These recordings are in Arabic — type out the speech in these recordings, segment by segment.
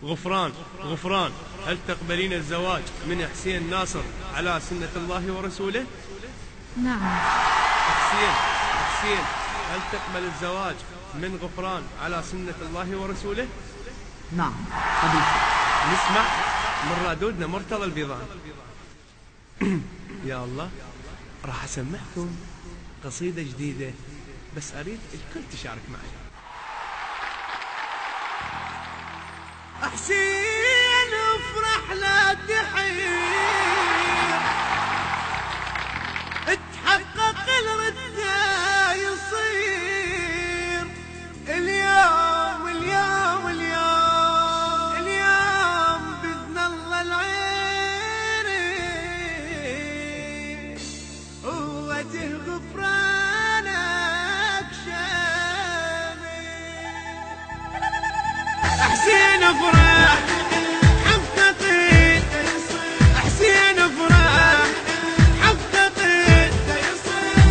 غفران غفران، هل تقبلين الزواج من حسين ناصر على سنة الله ورسوله؟ نعم. حسين هل تقبل الزواج من غفران على سنة الله ورسوله؟ نعم قبلت. نسمع من رادودنا مرتضى البيضان. يا الله، راح أسمعكم قصيدة جديدة، بس أريد الكل تشارك معي. حسين افرح لا تحير، اتحقق الردا يصير اليوم اليوم اليوم اليوم بإذن الله العين ووجه غفرانك شامل. حسين افرح حققت، حسين افرح حققت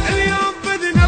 اليوم بدنا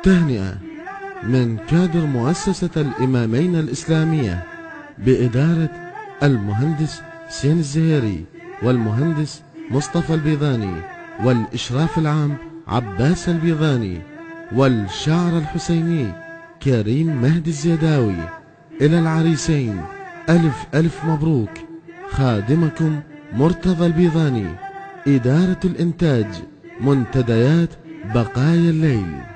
تهنئة من كادر مؤسسة الإمامين الإسلامية بإدارة المهندس حسين الزهيري والمهندس مصطفى البيضاني والإشراف العام عباس البيضاني والشاعر الحسيني كريم مهدي الزيداوي. إلى العريسين ألف ألف مبروك. خادمكم مرتضى البيضاني. إدارة الإنتاج منتديات بقايا الليل.